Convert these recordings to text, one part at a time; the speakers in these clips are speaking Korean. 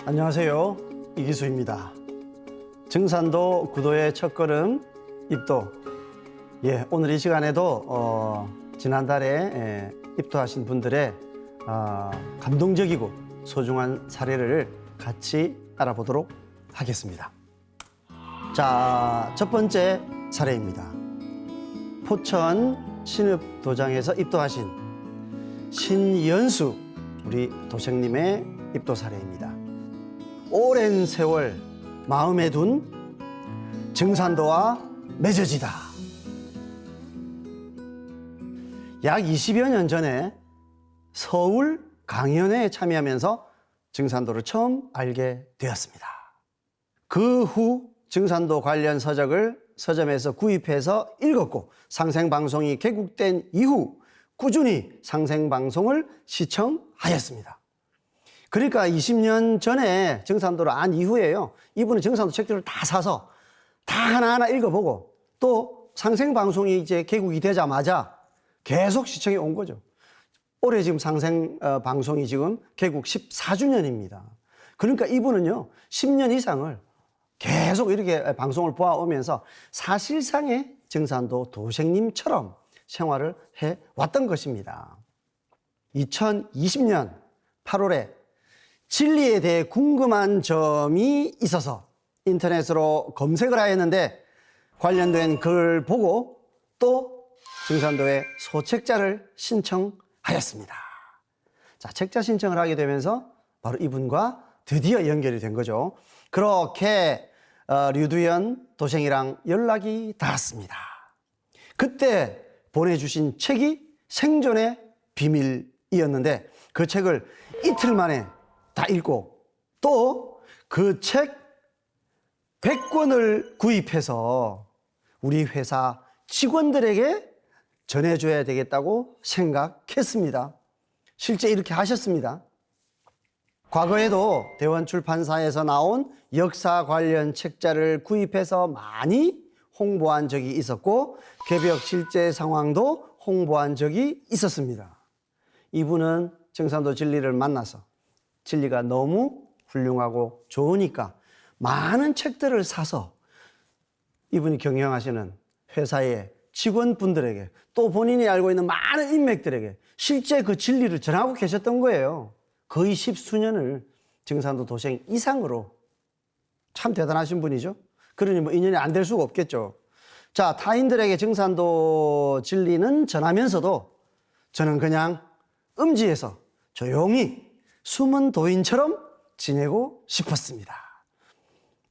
안녕하세요. 이기수입니다. 증산도 구도의 첫걸음 입도. 오늘 이 시간에도 지난달에 입도하신 분들의 감동적이고 소중한 사례를 같이 알아보도록 하겠습니다. 자, 첫 번째 사례입니다. 포천 신읍도장에서 입도하신 신연수 우리 도생님의 입도 사례입니다. 오랜 세월 마음에 둔 증산도와 맺어지다. 약 20여 년 전에 서울 강연회에 참여하면서 증산도를 처음 알게 되었습니다. 그 후 증산도 관련 서적을 서점에서 구입해서 읽었고, 상생방송이 개국된 이후 꾸준히 상생방송을 시청하였습니다. 그러니까 20년 전에 증산도를 안 이후에요, 이분은 증산도 책들을 다 사서 다 하나하나 읽어보고, 또 상생방송이 이제 개국이 되자마자 계속 시청해 온 거죠. 올해 지금 상생방송이 지금 개국 14주년입니다. 그러니까 이분은요 10년 이상을 계속 이렇게 방송을 보아오면서 사실상의 증산도 도생님처럼 생활을 해왔던 것입니다. 2020년 8월에 진리에 대해 궁금한 점이 있어서 인터넷으로 검색을 하였는데, 관련된 글을 보고 또 증산도의 소책자를 신청하였습니다. 자, 책자 신청을 하게 되면서 바로 이분과 드디어 연결이 된 거죠. 그렇게 류두현 도생이랑 연락이 닿았습니다. 그때 보내주신 책이 생존의 비밀이었는데, 그 책을 이틀 만에 다 읽고 또 그 책 100권을 구입해서 우리 회사 직원들에게 전해줘야 되겠다고 생각했습니다. 실제 이렇게 하셨습니다. 과거에도 대원출판사에서 나온 역사 관련 책자를 구입해서 많이 홍보한 적이 있었고, 개벽 실제 상황도 홍보한 적이 있었습니다. 이분은 증산도 진리를 만나서 진리가 너무 훌륭하고 좋으니까 많은 책들을 사서 이분이 경영하시는 회사의 직원분들에게, 또 본인이 알고 있는 많은 인맥들에게 실제 그 진리를 전하고 계셨던 거예요. 거의 10수년을 증산도 도생 이상으로. 참 대단하신 분이죠. 그러니 뭐 인연이 안 될 수가 없겠죠. 자, 타인들에게 증산도 진리는 전하면서도 저는 그냥 음지에서 조용히 숨은 도인처럼 지내고 싶었습니다.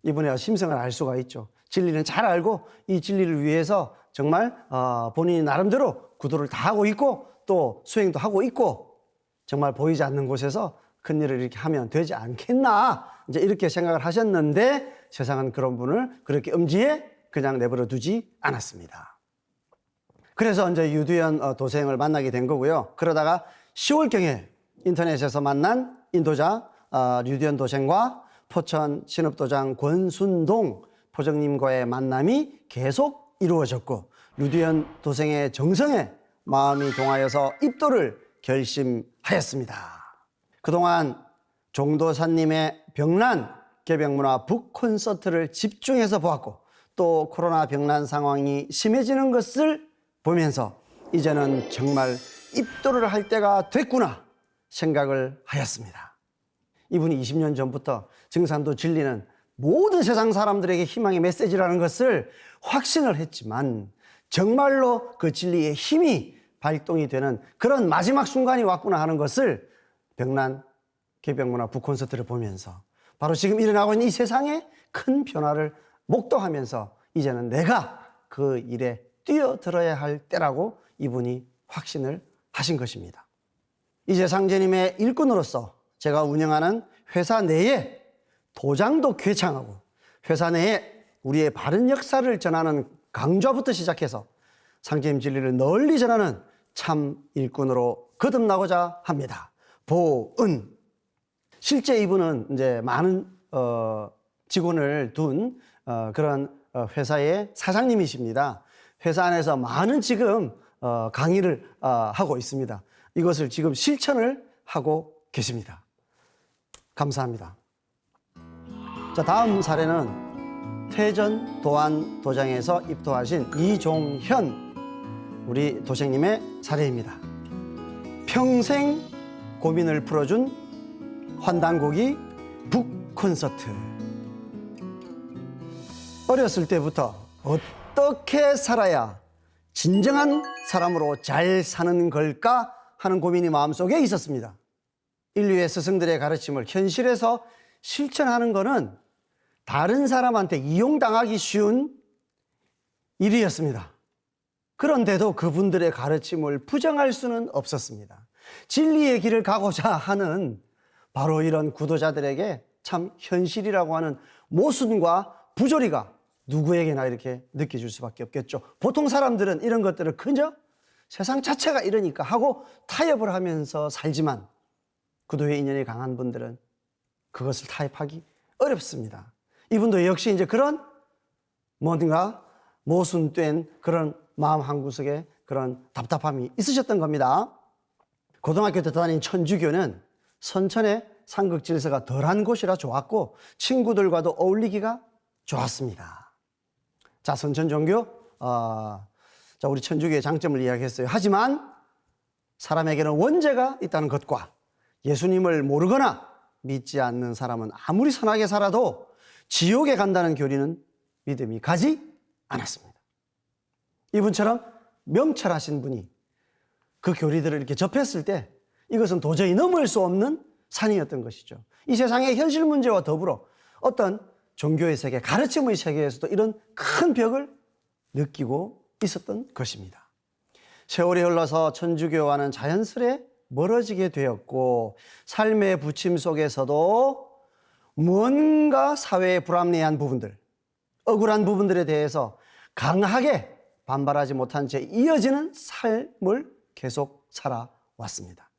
이분의 심성을 알 수가 있죠. 진리는 잘 알고 이 진리를 위해서 정말 본인이 나름대로 구도를 다 하고 있고 또 수행도 하고 있고, 정말 보이지 않는 곳에서 큰 일을 이렇게 하면 되지 않겠나, 이제 이렇게 생각을 하셨는데, 세상은 그런 분을 그렇게 음지에 그냥 내버려 두지 않았습니다. 그래서 이제 류두현 도생을 만나게 된 거고요. 그러다가 10월경에 인터넷에서 만난 인도자 류두현 도생과 포천 신읍도장 권순동 포정님과의 만남이 계속 이루어졌고, 류두현 도생의 정성에 마음이 동하여서 입도를 결심하였습니다. 그동안 종도사님의 병란 개병문화 북 콘서트를 집중해서 보았고, 또 코로나 병란 상황이 심해지는 것을 보면서 이제는 정말 입도를 할 때가 됐구나 생각을 하였습니다. 이분이 20년 전부터 증산도 진리는 모든 세상 사람들에게 희망의 메시지라는 것을 확신을 했지만, 정말로 그 진리의 힘이 발동이 되는 그런 마지막 순간이 왔구나 하는 것을 병란 개병문화 북콘서트를 보면서, 바로 지금 일어나고 있는 이 세상에 큰 변화를 목도하면서 이제는 내가 그 일에 뛰어들어야 할 때라고 이분이 확신을 하신 것입니다. 이제 상제님의 일꾼으로서 제가 운영하는 회사 내에 도장도 개창하고, 회사 내에 우리의 바른 역사를 전하는 강좌부터 시작해서 상제님 진리를 널리 전하는 참 일꾼으로 거듭나고자 합니다. 보은. 실제 이분은 이제 많은 직원을 둔 그런 회사의 사장님이십니다. 회사 안에서 많은 지금 강의를 하고 있습니다. 이것을 지금 실천을 하고 계십니다. 감사합니다. 자, 다음 사례는 태전 도안도장에서 입도하신 이종현 우리 도생님의 사례입니다. 평생 고민을 풀어준 환단고기 북콘서트. 어렸을 때부터 어떻게 살아야 진정한 사람으로 잘 사는 걸까 하는 고민이 마음속에 있었습니다. 인류의 스승들의 가르침을 현실에서 실천하는 것은 다른 사람한테 이용당하기 쉬운 일이었습니다. 그런데도 그분들의 가르침을 부정할 수는 없었습니다. 진리의 길을 가고자 하는 바로 이런 구도자들에게 참 현실이라고 하는 모순과 부조리가 누구에게나 이렇게 느껴질 수밖에 없겠죠. 보통 사람들은 이런 것들을 그저 세상 자체가 이러니까 하고 타협을 하면서 살지만 구도의 인연이 강한 분들은 그것을 타협하기 어렵습니다. 이분도 역시 이제 그런 뭔가 모순된 그런 마음 한구석에 그런 답답함이 있으셨던 겁니다. 고등학교 때 다닌 천주교는 선천의 상극질서가 덜한 곳이라 좋았고 친구들과도 어울리기가 좋았습니다. 자, 선천 종교, 자, 우리 천주교의 장점을 이야기했어요. 하지만 사람에게는 원죄가 있다는 것과 예수님을 모르거나 믿지 않는 사람은 아무리 선하게 살아도 지옥에 간다는 교리는 믿음이 가지 않았습니다. 이분처럼 명철하신 분이 그 교리들을 이렇게 접했을 때 이것은 도저히 넘을 수 없는 산이었던 것이죠. 이 세상의 현실 문제와 더불어 어떤 종교의 세계, 가르침의 세계에서도 이런 큰 벽을 느끼고 있었던 것입니다. 세월이 흘러서 천주교와는 자연스레 멀어지게 되었고 삶의 부침 속에서도 뭔가 사회에 불합리한 부분들, 억울한 부분들에 대해서 강하게 반발하지 못한 채 이어지는 삶을 계속 살아왔습니다.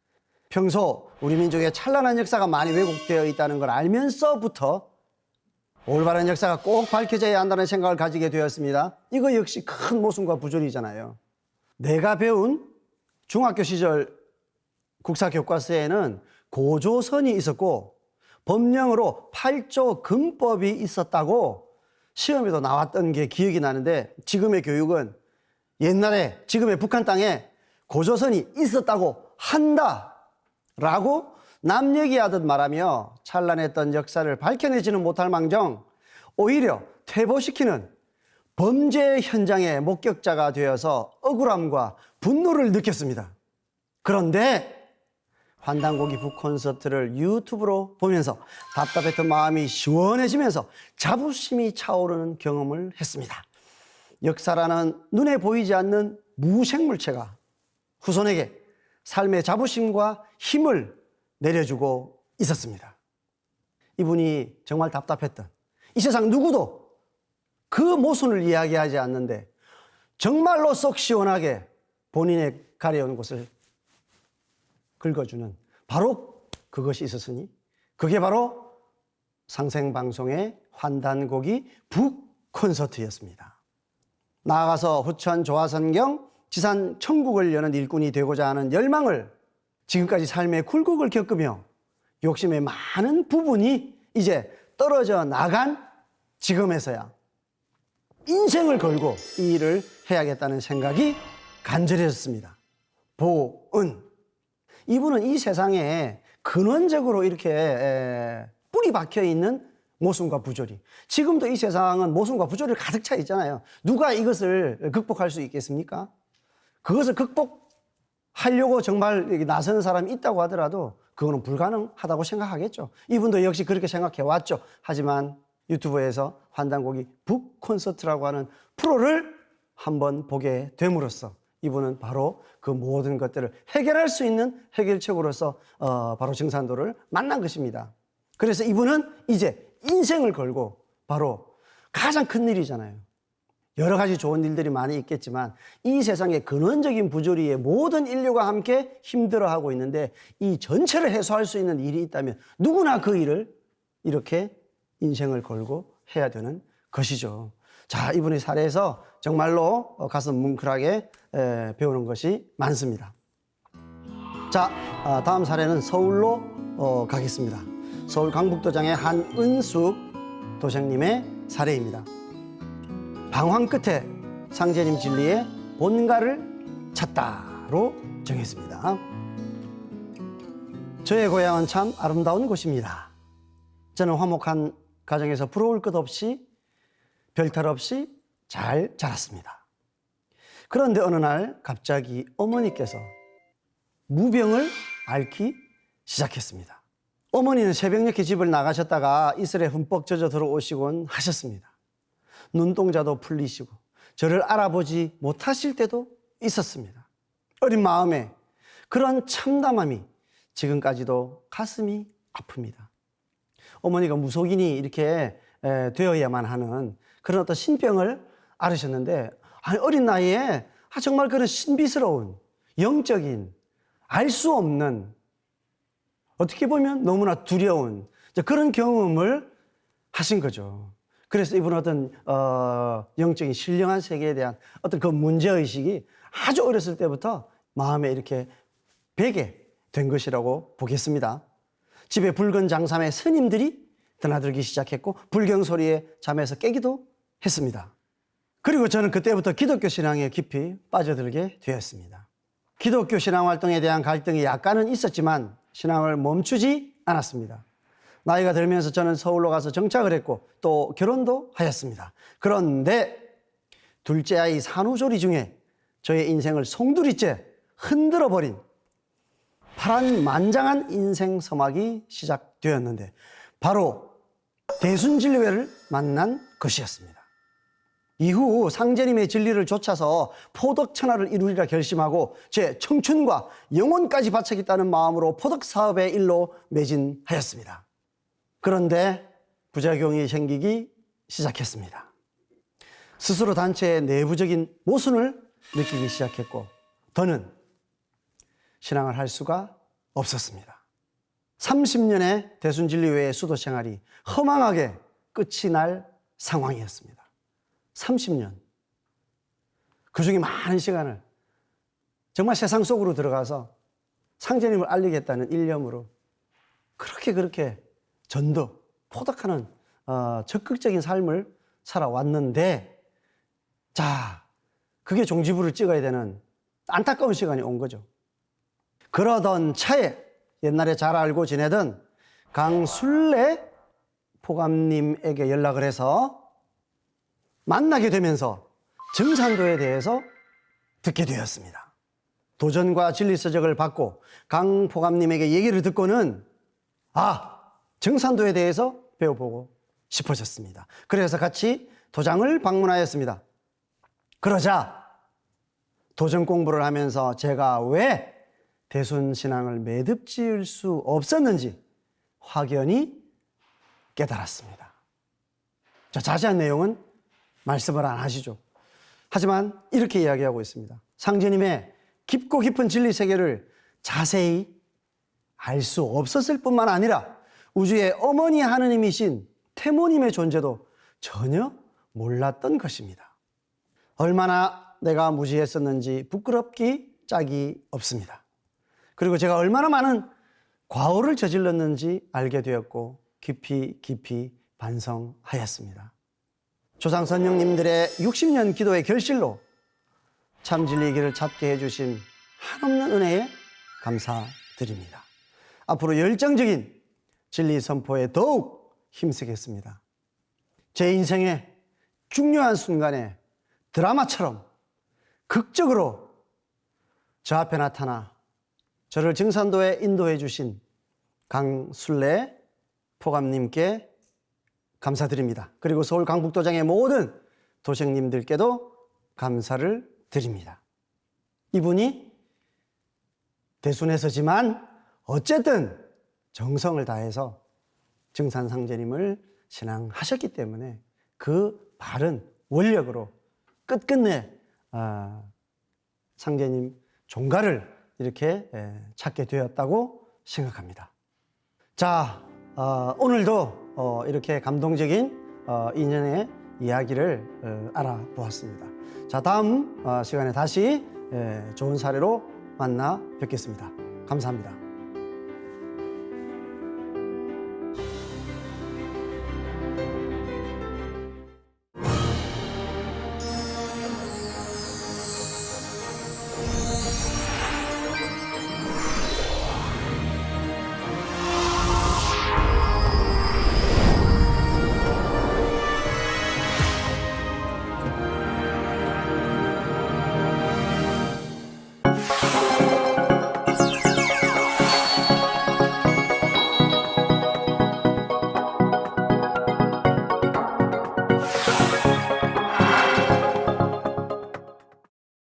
평소 우리 민족의 찬란한 역사가 많이 왜곡되어 있다는 걸 알면서부터 올바른 역사가 꼭 밝혀져야 한다는 생각을 가지게 되었습니다. 이거 역시 큰 모순과 부조리잖아요. 내가 배운 중학교 시절 국사교과서에는 고조선이 있었고 법령으로 8조 금법이 있었다고 시험에도 나왔던 게 기억이 나는데 지금의 교육은 옛날에 지금의 북한 땅에 고조선이 있었다고 한다라고 남 얘기하듯 말하며 찬란했던 역사를 밝혀내지는 못할 망정 오히려 퇴보시키는 범죄 현장의 목격자가 되어서 억울함과 분노를 느꼈습니다. 그런데 환단고기 북콘서트를 유튜브로 보면서 답답했던 마음이 시원해지면서 자부심이 차오르는 경험을 했습니다. 역사라는 눈에 보이지 않는 무생물체가 후손에게 삶의 자부심과 힘을 내려주고 있었습니다. 이분이 정말 답답했던 이 세상 누구도 그 모순을 이야기하지 않는데 정말로 속 시원하게 본인의 가려운 곳을 긁어주는 바로 그것이 있었으니 그게 바로 상생방송의 환단고기 북콘서트였습니다. 나아가서 후천 조화선경 지산 천국을 여는 일꾼이 되고자 하는 열망을 지금까지 삶의 굴곡을 겪으며 욕심의 많은 부분이 이제 떨어져 나간 지금에서야 인생을 걸고 이 일을 해야겠다는 생각이 간절해졌습니다. 보은 이분은 이 세상에 근원적으로 이렇게 뿌리 박혀 있는 모순과 부조리. 지금도 이 세상은 모순과 부조리를 가득 차 있잖아요. 누가 이것을 극복할 수 있겠습니까? 그것을 극복하려고 정말 나서는 사람이 있다고 하더라도 그거는 불가능하다고 생각하겠죠. 이분도 역시 그렇게 생각해 왔죠. 하지만 유튜브에서 환단고기 북콘서트라고 하는 프로를 한번 보게 됨으로써 이분은 바로 그 모든 것들을 해결할 수 있는 해결책으로서 바로 증산도를 만난 것입니다. 그래서 이분은 이제 인생을 걸고 바로 가장 큰 일이잖아요. 여러 가지 좋은 일들이 많이 있겠지만 이 세상의 근원적인 부조리에 모든 인류가 함께 힘들어하고 있는데 이 전체를 해소할 수 있는 일이 있다면 누구나 그 일을 이렇게 인생을 걸고 해야 되는 것이죠. 자, 이분의 사례에서 정말로 가슴 뭉클하게 배우는 것이 많습니다. 자, 다음 사례는 서울로 가겠습니다. 서울 강북도장의 한은숙 도생님의 사례입니다. 방황 끝에 상제님 진리의 본가를 찾다로 정했습니다. 저의 고향은 참 아름다운 곳입니다. 저는 화목한 가정에서 부러울 것 없이 별탈 없이 잘 자랐습니다. 그런데 어느 날 갑자기 어머니께서 무병을 앓기 시작했습니다. 어머니는 새벽녘에 집을 나가셨다가 이슬에 흠뻑 젖어 들어오시곤 하셨습니다. 눈동자도 풀리시고 저를 알아보지 못하실 때도 있었습니다. 어린 마음에 그런 참담함이 지금까지도 가슴이 아픕니다. 어머니가 무속인이 이렇게 되어야만 하는 그런 어떤 신병을 앓으셨는데, 어린 나이에 정말 그런 신비스러운 영적인 알 수 없는, 어떻게 보면 너무나 두려운 그런 경험을 하신 거죠. 그래서 이분은 어떤 영적인 신령한 세계에 대한 어떤 그 문제의식이 아주 어렸을 때부터 마음에 이렇게 배게 된 것이라고 보겠습니다. 집에 붉은 장삼에 스님들이 드나들기 시작했고 불경 소리에 잠에서 깨기도 했습니다. 그리고 저는 그때부터 기독교 신앙에 깊이 빠져들게 되었습니다. 기독교 신앙 활동에 대한 갈등이 약간은 있었지만 신앙을 멈추지 않았습니다. 나이가 들면서 저는 서울로 가서 정착을 했고 또 결혼도 하였습니다. 그런데 둘째 아이 산후조리 중에 저의 인생을 송두리째 흔들어버린 파란만장한 인생 서막이 시작되었는데 바로 대순진리회를 만난 것이었습니다. 이후 상제님의 진리를 좇아서 포덕천하를 이루리라 결심하고 제 청춘과 영혼까지 바치겠다는 마음으로 포덕사업의 일로 매진하였습니다. 그런데 부작용이 생기기 시작했습니다. 스스로 단체의 내부적인 모순을 느끼기 시작했고 더는 신앙을 할 수가 없었습니다. 30년의 대순진리회의 수도 생활이 허망하게 끝이 날 상황이었습니다. 30년. 그중에 많은 시간을 정말 세상 속으로 들어가서 상제님을 알리겠다는 일념으로 그렇게 전도, 포덕하는 적극적인 삶을 살아왔는데, 자, 그게 종지부를 찍어야 되는 안타까운 시간이 온 거죠. 그러던 차에 옛날에 잘 알고 지내던 강순례 포감님에게 연락을 해서 만나게 되면서 정산도에 대해서 듣게 되었습니다. 도전과 진리서적을 받고 강 포감님에게 얘기를 듣고는 정산도에 대해서 배워보고 싶어졌습니다. 그래서 같이 도장을 방문하였습니다. 그러자 도전 공부를 하면서 제가 왜 대순신앙을 매듭 지을 수 없었는지 확연히 깨달았습니다. 자세한 내용은 말씀을 안 하시죠. 하지만 이렇게 이야기하고 있습니다. 상제님의 깊고 깊은 진리 세계를 자세히 알 수 없었을 뿐만 아니라 우주의 어머니 하느님이신 태모님의 존재도 전혀 몰랐던 것입니다. 얼마나 내가 무지했었는지 부끄럽기 짝이 없습니다. 그리고 제가 얼마나 많은 과오를 저질렀는지 알게 되었고 깊이 반성하였습니다. 조상선령님들의 60년 기도의 결실로 참진리의 길을 찾게 해주신 한없는 은혜에 감사드립니다. 앞으로 열정적인 진리 선포에 더욱 힘쓰겠습니다. 제 인생의 중요한 순간에 드라마처럼 극적으로 저 앞에 나타나 저를 증산도에 인도해 주신 강순례 포감님께 감사드립니다. 그리고 서울 강북도장의 모든 도생님들께도 감사를 드립니다. 이분이 대순에서지만 어쨌든 정성을 다해서 증산상제님을 신앙하셨기 때문에 그 바른 원력으로 끝끝내 상제님 종가를 이렇게 찾게 되었다고 생각합니다. 자, 오늘도 이렇게 감동적인 인연의 이야기를 알아보았습니다. 자, 다음 시간에 다시 좋은 사례로 만나 뵙겠습니다. 감사합니다.